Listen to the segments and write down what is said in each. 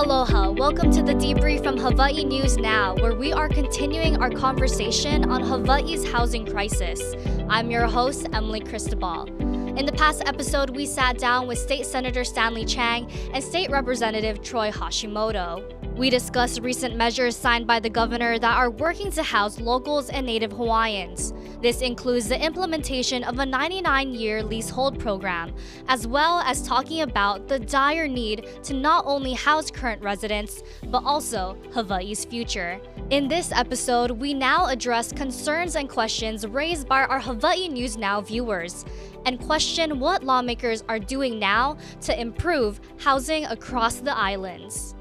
Aloha, welcome to the Debrief from Hawaii News Now, where we are continuing our conversation on Hawaii's housing crisis. I'm your host, Emily Cristobal. In the past episode, we sat down with State Senator Stanley Chang and State Representative Troy Hashimoto. We discussed recent measures signed by the governor that are working to house locals and Native Hawaiians. This includes the implementation of a 99-year leasehold program, as well as talking about the dire need to not only house current residents, but also Hawaii's future. In this episode, we now address concerns and questions raised by our Hawaii News Now viewers, and question what lawmakers are doing now to improve housing across the islands.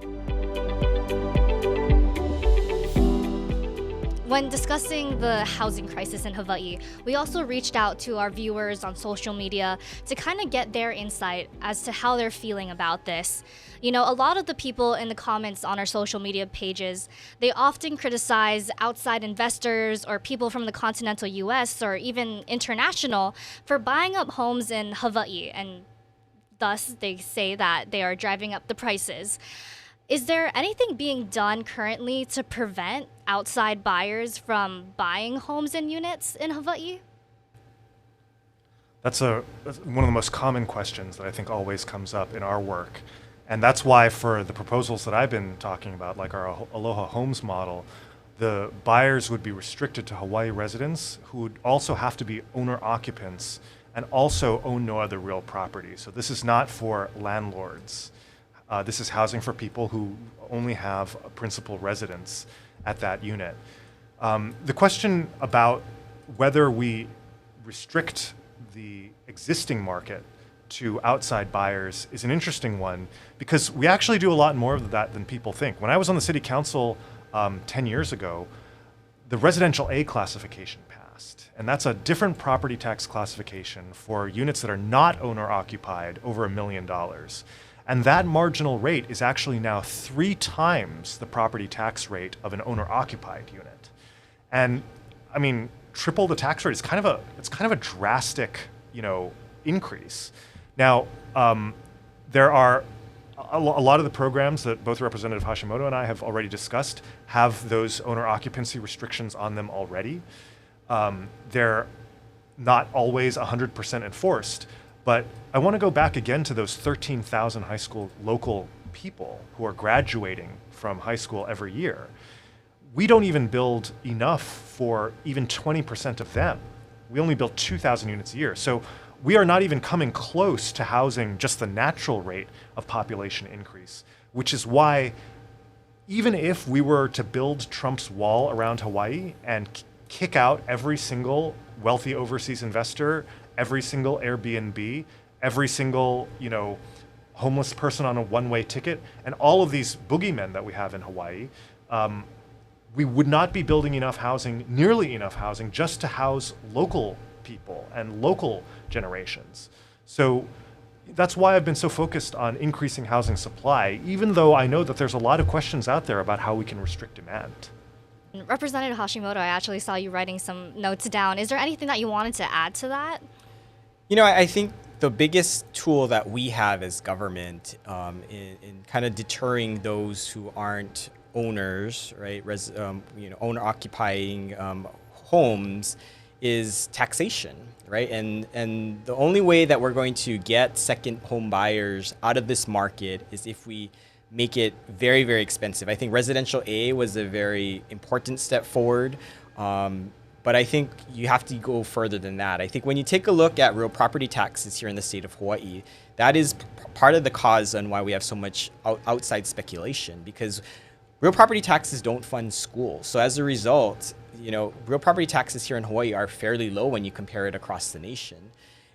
When discussing the housing crisis in Hawaii, we also reached out to our viewers on social media to kind of get their insight as to how they're feeling about this. You know, a lot of the people in the comments on our social media pages, they often criticize outside investors or people from the continental US or even international for buying up homes in Hawaii, and thus they say that they are driving up the prices. Is there anything being done currently to prevent outside buyers from buying homes and units in Hawaii? That's one of the most common questions that I think always comes up in our work. And that's why for the proposals that I've been talking about, like our Aloha Homes model, the buyers would be restricted to Hawaii residents who would also have to be owner-occupants and also own no other real property. So this is not for landlords. This is housing for people who only have a principal residence at that unit. The question about whether we restrict the existing market to outside buyers is an interesting one, because we actually do a lot more of that than people think. When I was on the city council 10 years ago, the residential A classification passed, and that's a different property tax classification for units that are not owner-occupied over $1 million. And that marginal rate is actually now 3 times the property tax rate of an owner-occupied unit. And I mean, triple the tax rate is kind of a drastic, increase. Now, there are a lot of the programs that both Representative Hashimoto and I have already discussed have those owner occupancy restrictions on them already. They're not always 100% enforced. But I want to go back again to those 13,000 high school local people who are graduating from high school every year. We don't even build enough for even 20% of them. We only build 2,000 units a year. So we are not even coming close to housing just the natural rate of population increase, which is why even if we were to build Trump's wall around Hawaii and kick out every single wealthy overseas investor, every single Airbnb, every single, homeless person on a one-way ticket, and all of these boogeymen that we have in Hawaii, we would not be building nearly enough housing just to house local people and local generations. So that's why I've been so focused on increasing housing supply, even though I know that there's a lot of questions out there about how we can restrict demand. Representative Hashimoto, I actually saw you writing some notes down. Is there anything that you wanted to add to that? I think the biggest tool that we have as government in kind of deterring those who aren't owners, right, owner-occupying homes is taxation, right? And the only way that we're going to get second home buyers out of this market is if we make it very, very expensive. I think residential A was a very important step forward. But I think you have to go further than that. I think when you take a look at real property taxes here in the state of Hawaii, that is part of the cause on why we have so much outside speculation, because real property taxes don't fund schools. So as a result, real property taxes here in Hawaii are fairly low when you compare it across the nation.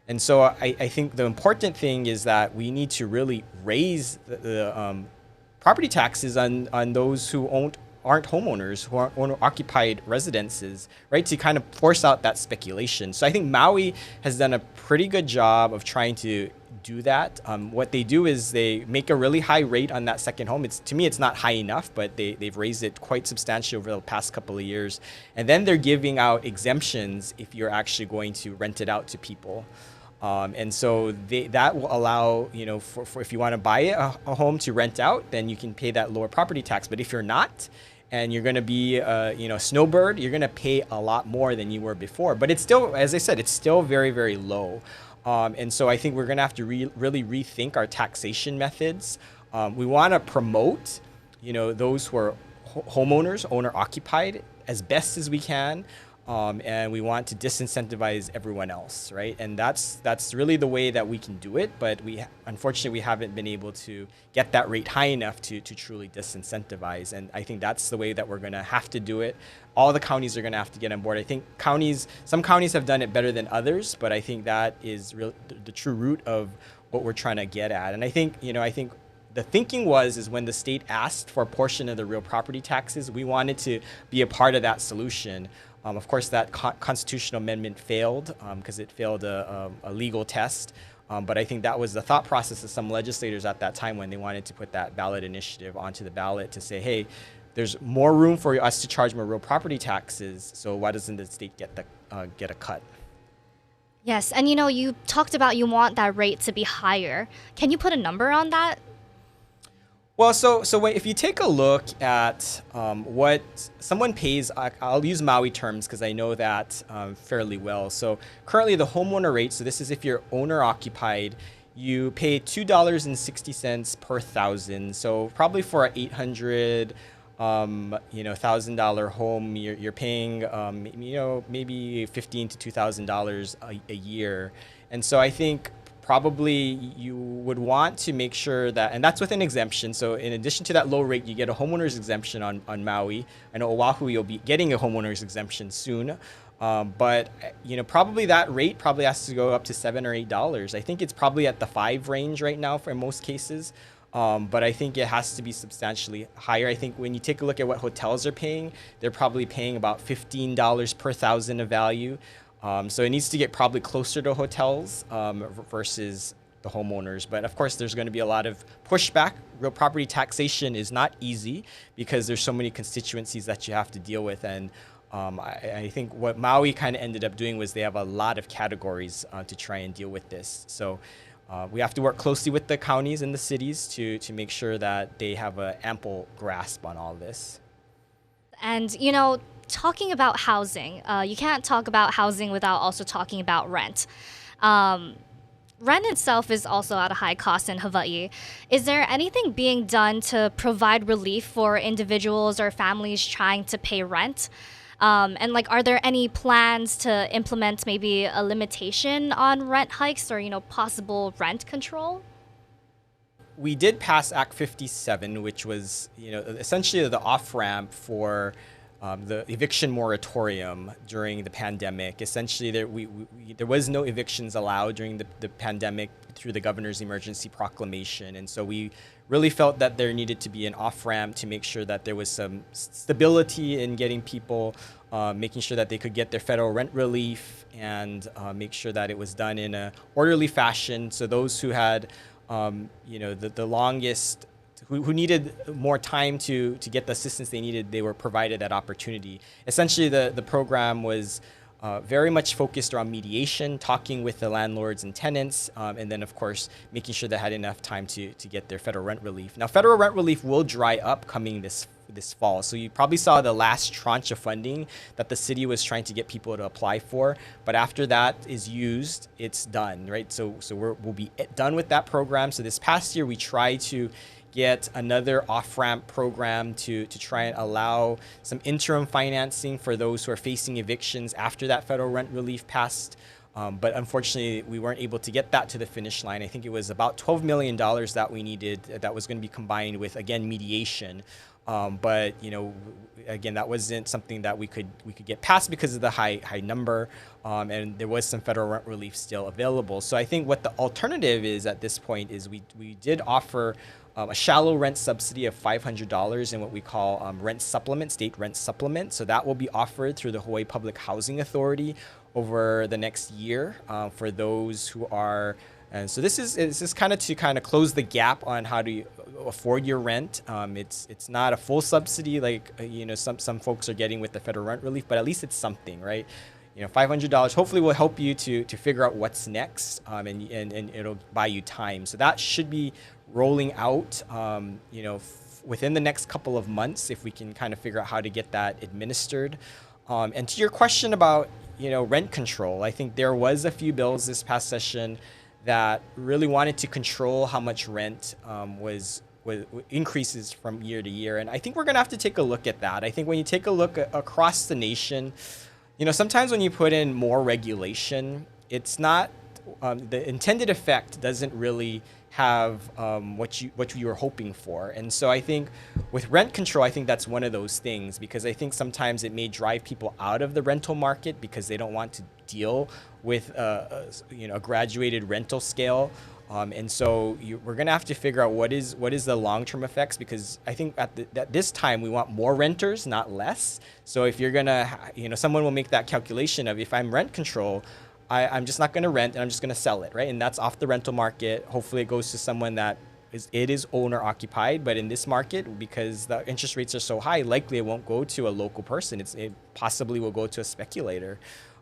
And so I think the important thing is that we need to really raise the property taxes on those who aren't homeowners, who aren't owner-occupied residences, right, to kind of force out that speculation. So I think Maui has done a pretty good job of trying to do that. What they do is they make a really high rate on that second home. To me, it's not high enough, but they've raised it quite substantially over the past couple of years. And then they're giving out exemptions if you're actually going to rent it out to people. And so that will allow, for if you want to buy a home to rent out, then you can pay that lower property tax. But if you're not, and you're going to be, a snowbird, you're going to pay a lot more than you were before. But it's still, as I said, it's still very, very low. And so I think we're going to have to really rethink our taxation methods. We want to promote, those who are homeowners, owner occupied, as best as we can. And we want to disincentivize everyone else, right? And that's really the way that we can do it. But unfortunately, we haven't been able to get that rate high enough to truly disincentivize. And I think that's the way that we're going to have to do it. All the counties are going to have to get on board. I think some counties have done it better than others, but I think that is the true root of what we're trying to get at. And I think the thinking is when the state asked for a portion of the real property taxes, we wanted to be a part of that solution. Of course, that constitutional amendment failed because it failed a legal test. But I think that was the thought process of some legislators at that time when they wanted to put that ballot initiative onto the ballot to say, hey, there's more room for us to charge more real property taxes. So why doesn't the state get a cut? Yes, and you talked about you want that rate to be higher. Can you put a number on that? Well, so if you take a look at what someone pays, I'll use Maui terms because I know that fairly well. So currently the homeowner rate, so this is if you're owner occupied, you pay $2.60 per thousand. So probably for an $800, $1,000 home, you're paying, maybe $1,500 to $2,000 a year. And so I think probably you would want to make sure that, and that's with an exemption. So in addition to that low rate, you get a homeowner's exemption on Maui. I know Oahu, you'll be getting a homeowner's exemption soon. But probably that rate probably has to go up to $7 or $8. I think it's probably at the 5 range right now for most cases. But I think it has to be substantially higher. I think when you take a look at what hotels are paying, they're probably paying about $15 per thousand of value. So it needs to get probably closer to hotels versus the homeowners. But of course, there's going to be a lot of pushback. Real property taxation is not easy because there's so many constituencies that you have to deal with. And I think what Maui kind of ended up doing was they have a lot of categories to try and deal with this. So we have to work closely with the counties and the cities to make sure that they have an ample grasp on all this. And, talking about housing, you can't talk about housing without also talking about rent. Rent itself is also at a high cost in Hawaii. Is there anything being done to provide relief for individuals or families trying to pay rent? And are there any plans to implement maybe a limitation on rent hikes or, possible rent control? We did pass Act 57, which was, essentially the off-ramp for the eviction moratorium during the pandemic. Essentially, there was no evictions allowed during the pandemic through the governor's emergency proclamation. And so we really felt that there needed to be an off-ramp to make sure that there was some stability in getting people, making sure that they could get their federal rent relief and make sure that it was done in an orderly fashion. So those who had, the longest, who needed more time to get the assistance they needed, they were provided that opportunity. Essentially, the program was very much focused around mediation, talking with the landlords and tenants, and then, of course, making sure they had enough time to get their federal rent relief. Now, federal rent relief will dry up coming this fall. So you probably saw the last tranche of funding that the city was trying to get people to apply for. But after that is used, it's done, right? So we'll be done with that program. So this past year, we tried to get another off-ramp program to try and allow some interim financing for those who are facing evictions after that federal rent relief passed. But unfortunately, we weren't able to get that to the finish line. I think it was about $12 million that we needed that was going to be combined with, again, mediation. But again, that wasn't something that we could get past because of the high number, and there was some federal rent relief still available. So I think what the alternative is at this point is we did offer a shallow rent subsidy of $500 in what we call rent supplement, state rent supplement. So that will be offered through the Hawaii Public Housing Authority over the next year for those who are. And so this is kind of close the gap on how to afford your rent. It's not a full subsidy like some folks are getting with the federal rent relief, but at least it's something, right? $500 hopefully will help you to figure out what's next, and it'll buy you time. So that should be rolling out, within the next couple of months, if we can kind of figure out how to get that administered. And to your question about, rent control, I think there was a few bills this past session that really wanted to control how much rent was increases from year to year. And I think we're going to have to take a look at that. I think when you take a look across the nation, sometimes when you put in more regulation, it's not the intended effect doesn't really have what you were hoping for. And so I think with rent control, I think that's one of those things, because I think sometimes it may drive people out of the rental market because they don't want to deal with a graduated rental scale. And so we're going to have to figure out what is the long-term effects, because I think at this time we want more renters, not less. So if you're going to, someone will make that calculation of, if I'm rent control, I'm just not going to rent and I'm just going to sell it, right? And that's off the rental market. Hopefully it goes to someone that is owner occupied. But in this market, because the interest rates are so high, likely it won't go to a local person. It possibly will go to a speculator.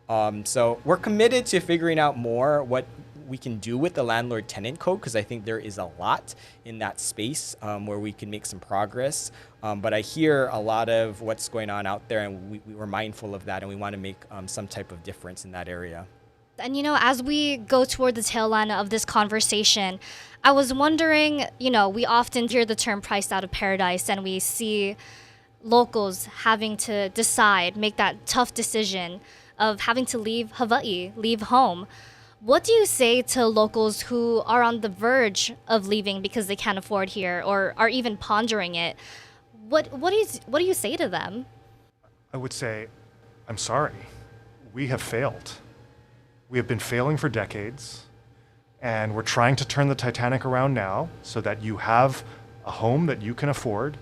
So we're committed to figuring out more what we can do with the landlord-tenant code, because I think there is a lot in that space where we can make some progress. But I hear a lot of what's going on out there, and we're mindful of that, and we want to make some type of difference in that area. And as we go toward the tail end of this conversation, I was wondering, we often hear the term priced out of paradise, and we see locals having to make that tough decision of having to leave Hawaii, leave home. What do you say to locals who are on the verge of leaving because they can't afford here, or are even pondering it? What do you say to them? I would say, I'm sorry. We have failed. We have been failing for decades, and we're trying to turn the Titanic around now so that you have a home that you can afford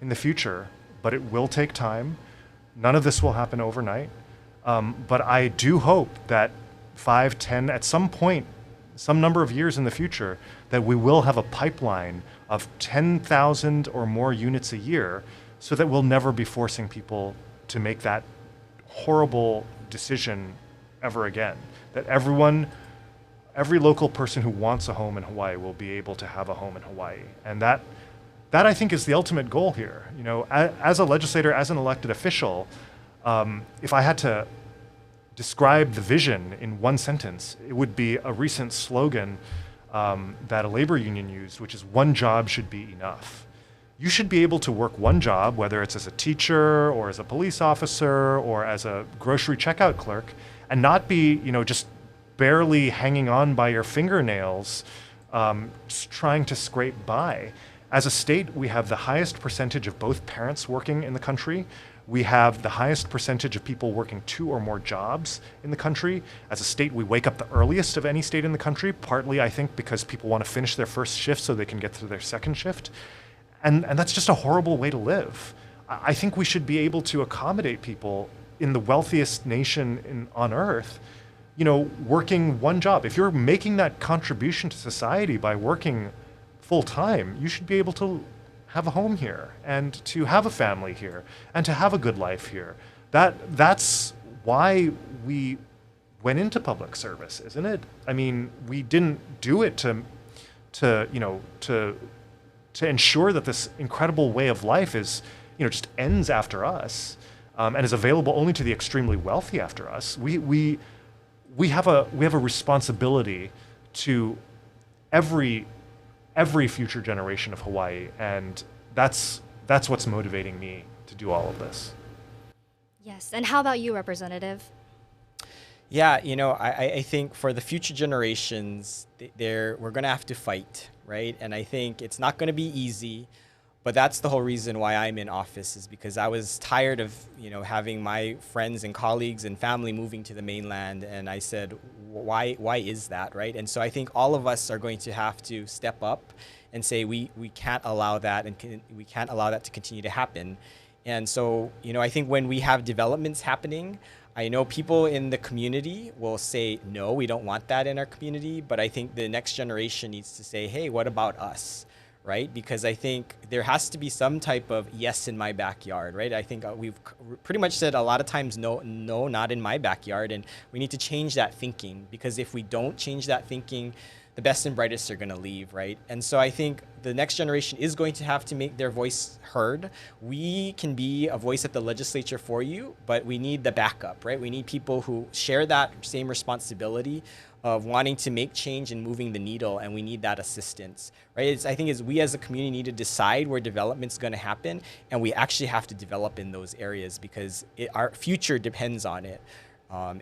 in the future, but it will take time. None of this will happen overnight. But I do hope that 5, 10, at some point, some number of years in the future, that we will have a pipeline of 10,000 or more units a year, so that we'll never be forcing people to make that horrible decision ever again. That every local person who wants a home in Hawaii will be able to have a home in Hawaii. And that I think is the ultimate goal here. As a legislator, as an elected official, if I had to describe the vision in one sentence, it would be a recent slogan that a labor union used, which is, one job should be enough. You should be able to work one job, whether it's as a teacher or as a police officer or as a grocery checkout clerk, and not be, just barely hanging on by your fingernails, just trying to scrape by. As a state, we have the highest percentage of both parents working in the country. We have the highest percentage of people working 2 or more jobs in the country. As a state, we wake up the earliest of any state in the country, partly, I think, because people want to finish their first shift so they can get to their second shift. And that's just a horrible way to live. I think we should be able to accommodate people in the wealthiest nation on earth, working one job. If you're making that contribution to society by working full time, you should be able to have a home here and to have a family here and to have a good life here. That's why we went into public service, isn't it? I mean, we didn't do it to ensure that this incredible way of life is, just ends after us, and is available only to the extremely wealthy after us. We have a responsibility to every future generation of Hawaii, and that's what's motivating me to do all of this. Yes, and how about you, Representative? Yeah, I think for the future generations, we're going to have to fight, right? And I think it's not going to be easy, but that's the whole reason why I'm in office, is because I was tired of, having my friends and colleagues and family moving to the mainland. And I said, why is that, right? And so I think all of us are going to have to step up and say, we can't allow that, and we can't allow that to continue to happen. And so, I think when we have developments happening, I know people in the community will say, no, we don't want that in our community. But I think the next generation needs to say, hey, what about us? right? Because I think there has to be some type of yes in my backyard, right? I think we've pretty much said a lot of times no, not in my backyard, and we need to change that thinking, because if we don't change that thinking, the best and brightest are going to leave, right? And so I think the next generation is going to have to make their voice heard. We can be a voice at the legislature for you, but we need the backup, right? We need people who share that same responsibility of wanting to make change and moving the needle, and we need that assistance, right? I think we as a community need to decide where development's going to happen, and we actually have to develop in those areas because our future depends on it.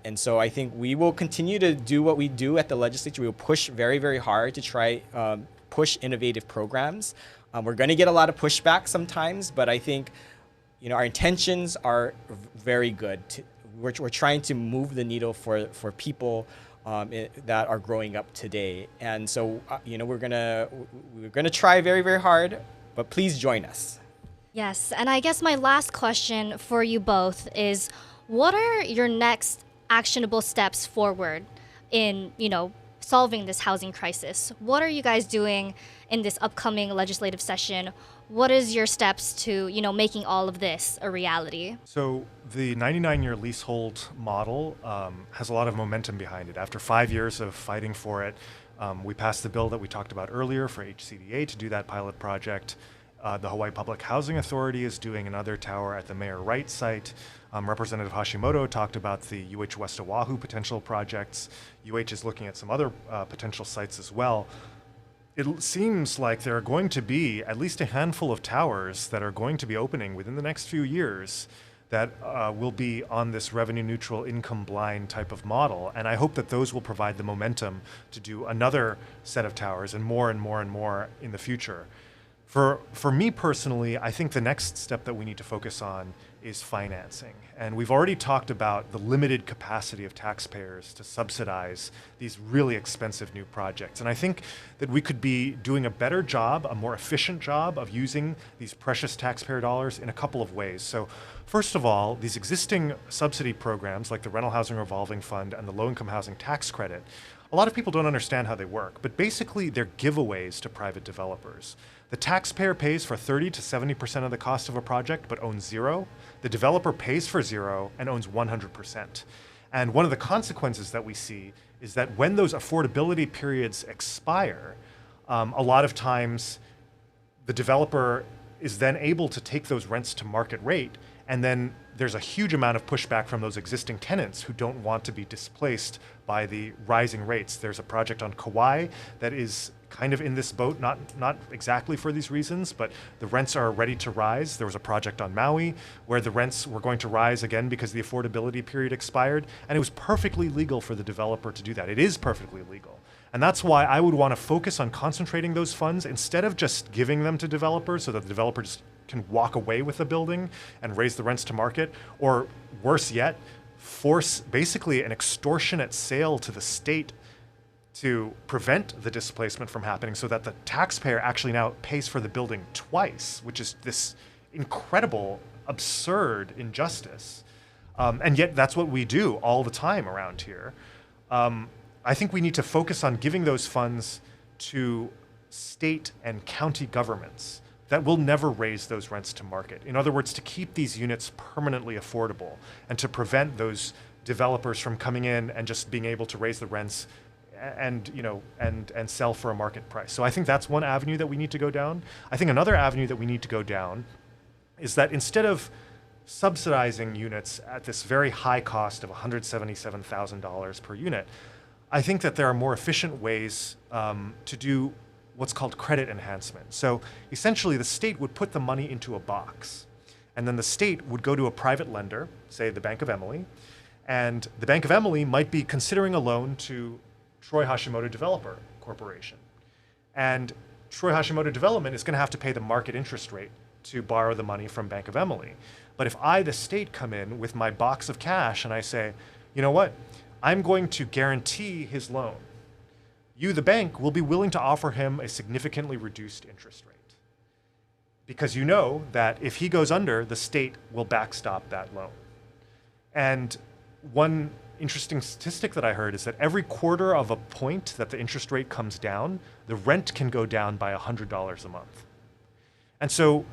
And so I think we will continue to do what we do at the legislature. We will push very, very hard to try push innovative programs. We're going to get a lot of pushback sometimes, but I think our intentions are very good. We're trying to move the needle for people that are growing up today, and so we're gonna try very, very hard, but please join us. Yes, and I guess my last question for you both is, what are your next actionable steps forward in solving this housing crisis? What are you guys doing in this upcoming legislative session? What is your steps to, making all of this a reality? So the 99-year leasehold model has a lot of momentum behind it. After 5 years of fighting for it, we passed the bill that we talked about earlier for HCDA to do that pilot project. The Hawaii Public Housing Authority is doing another tower at the Mayor Wright site. Representative Hashimoto talked about the UH West Oahu potential projects. UH is looking at some other potential sites as well. It seems like there are going to be at least a handful of towers that are going to be opening within the next few years that will be on this revenue neutral, income blind type of model. And I hope that those will provide the momentum to do another set of towers and more and more and more in the future. For me personally, I think the next step that we need to focus on is financing. And we've already talked about the limited capacity of taxpayers to subsidize these really expensive new projects. And I think that we could be doing a better job, a more efficient job of using these precious taxpayer dollars in a couple of ways. So first of all, these existing subsidy programs like the Rental Housing Revolving Fund and the Low-Income Housing Tax Credit, a lot of people don't understand how they work, but basically they're giveaways to private developers. The taxpayer pays for 30 to 70% of the cost of a project but owns zero. The developer pays for zero and owns 100%. And one of the consequences that we see is that when those affordability periods expire, a lot of times the developer is then able to take those rents to market rate, and then there's a huge amount of pushback from those existing tenants who don't want to be displaced by the rising rates. There's a project on Kauai that is kind of in this boat, not exactly for these reasons, but the rents are ready to rise. There was a project on Maui where the rents were going to rise again because the affordability period expired, and it was perfectly legal for the developer to do that. It is perfectly legal. And that's why I would want to focus on concentrating those funds instead of just giving them to developers so that the developers can walk away with the building and raise the rents to market, or worse yet, force basically an extortionate sale to the state to prevent the displacement from happening so that the taxpayer actually now pays for the building twice, which is this incredible, absurd injustice. And yet that's what we do all the time around here. I think we need to focus on giving those funds to state and county governments that will never raise those rents to market. In other words, to keep these units permanently affordable and to prevent those developers from coming in and just being able to raise the rents and sell for a market price. So I think that's one avenue that we need to go down. I think another avenue that we need to go down is that instead of subsidizing units at this very high cost of $177,000 per unit, I think that there are more efficient ways to do what's called credit enhancement. So essentially the state would put the money into a box, and then the state would go to a private lender, say the Bank of Emily, and the Bank of Emily might be considering a loan to Troy Hashimoto Developer Corporation. And Troy Hashimoto Development is going to have to pay the market interest rate to borrow the money from Bank of Emily. But if I, the state, come in with my box of cash and I say, you know what, I'm going to guarantee his loan, you, the bank, will be willing to offer him a significantly reduced interest rate. Because you know that if he goes under, the state will backstop that loan. And one interesting statistic that I heard is that every quarter of a point that the interest rate comes down, the rent can go down by $100 a month. And so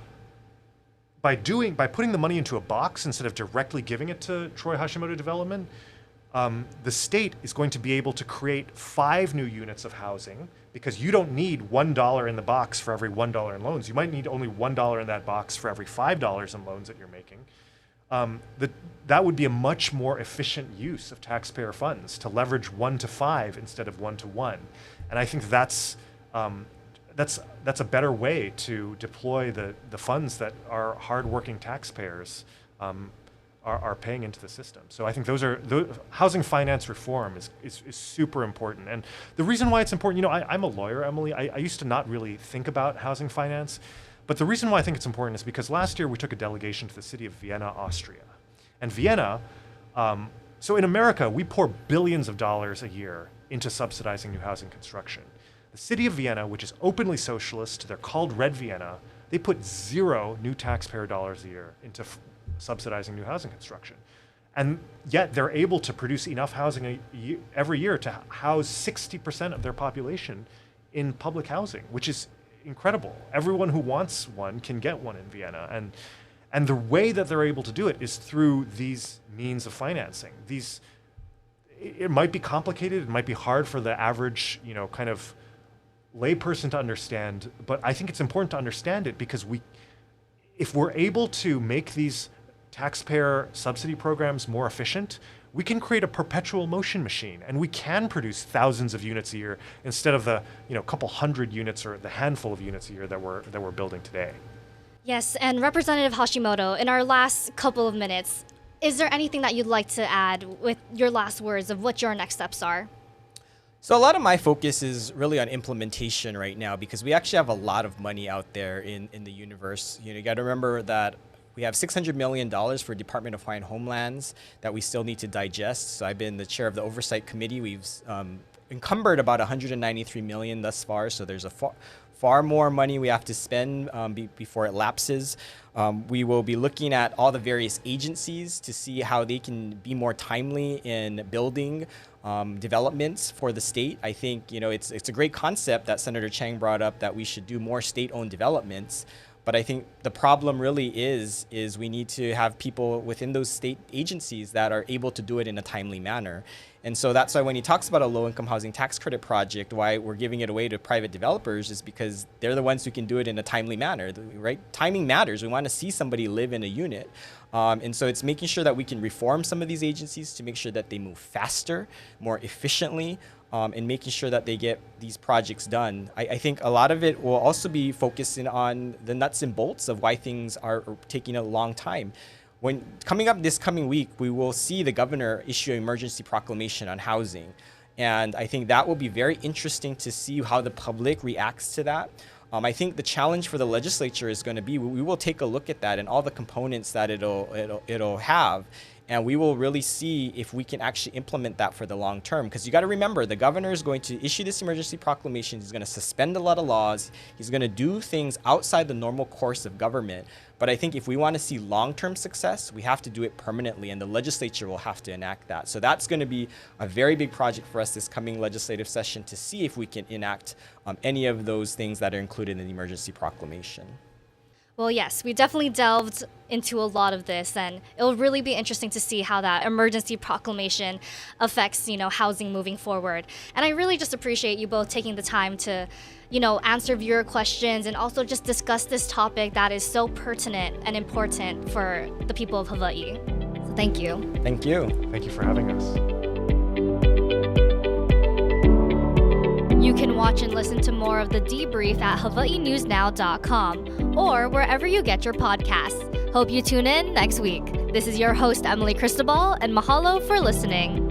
by putting the money into a box instead of directly giving it to Troy Hashimoto Development, the state is going to be able to create 5 new units of housing, because you don't need $1 in the box for every $1 in loans. You might need only $1 in that box for every $5 in loans that you're making. That would be a much more efficient use of taxpayer funds to leverage 1 to 5 instead of 1 to 1. And I think that's a better way to deploy the funds that our hardworking taxpayers are paying into the system. So I think housing finance reform is super important. And the reason why it's important, I'm a lawyer, Emily. I used to not really think about housing finance, but the reason why I think it's important is because last year we took a delegation to the city of Vienna, Austria. And Vienna, so in America, we pour billions of dollars a year into subsidizing new housing construction. The city of Vienna, which is openly socialist, they're called Red Vienna, they put 0 new taxpayer dollars a year into subsidizing new housing construction. And yet they're able to produce enough housing every year to house 60% of their population in public housing, which is incredible. Everyone who wants one can get one in Vienna. And the way that they're able to do it is through these means of financing. It might be complicated, it might be hard for the average, kind of layperson to understand, but I think it's important to understand it because if we're able to make these taxpayer subsidy programs more efficient, we can create a perpetual motion machine, and we can produce thousands of units a year instead of the couple hundred units or the handful of units a year that we're building today. Yes, and Representative Hashimoto, in our last couple of minutes, is there anything that you'd like to add with your last words of what your next steps are? So a lot of my focus is really on implementation right now, because we actually have a lot of money out there in the universe. You got to remember that we have $600 million for Department of Hawaiian Homelands that we still need to digest. So I've been the chair of the Oversight Committee. We've encumbered about $193 million thus far. So there's far more money we have to spend before it lapses. We will be looking at all the various agencies to see how they can be more timely in building developments for the state. I think it's a great concept that Senator Chang brought up, that we should do more state-owned developments. But I think the problem really is we need to have people within those state agencies that are able to do it in a timely manner. And so that's why when he talks about a low-income housing tax credit project, why we're giving it away to private developers is because they're the ones who can do it in a timely manner, right? Timing matters. We want to see somebody live in a unit. And so it's making sure that we can reform some of these agencies to make sure that they move faster, more efficiently, and making sure that they get these projects done. I think a lot of it will also be focusing on the nuts and bolts of why things are taking a long time. When coming up this coming week, we will see the governor issue an emergency proclamation on housing. And I think that will be very interesting to see how the public reacts to that. I think the challenge for the legislature is going to be, we will take a look at that and all the components that it'll have. And we will really see if we can actually implement that for the long term. Because you got to remember, the governor is going to issue this emergency proclamation. He's going to suspend a lot of laws. He's going to do things outside the normal course of government. But I think if we want to see long-term success, we have to do it permanently, and the legislature will have to enact that. So that's going to be a very big project for us this coming legislative session, to see if we can enact any of those things that are included in the emergency proclamation. Well, yes, we definitely delved into a lot of this, and it'll really be interesting to see how that emergency proclamation affects, housing moving forward. And I really just appreciate you both taking the time to, answer viewer questions and also just discuss this topic that is so pertinent and important for the people of Hawaii. So thank you. Thank you. Thank you for having us. You can watch and listen to more of The Debrief at hawaiinewsnow.com or wherever you get your podcasts. Hope you tune in next week. This is your host, Emily Cristobal, and mahalo for listening.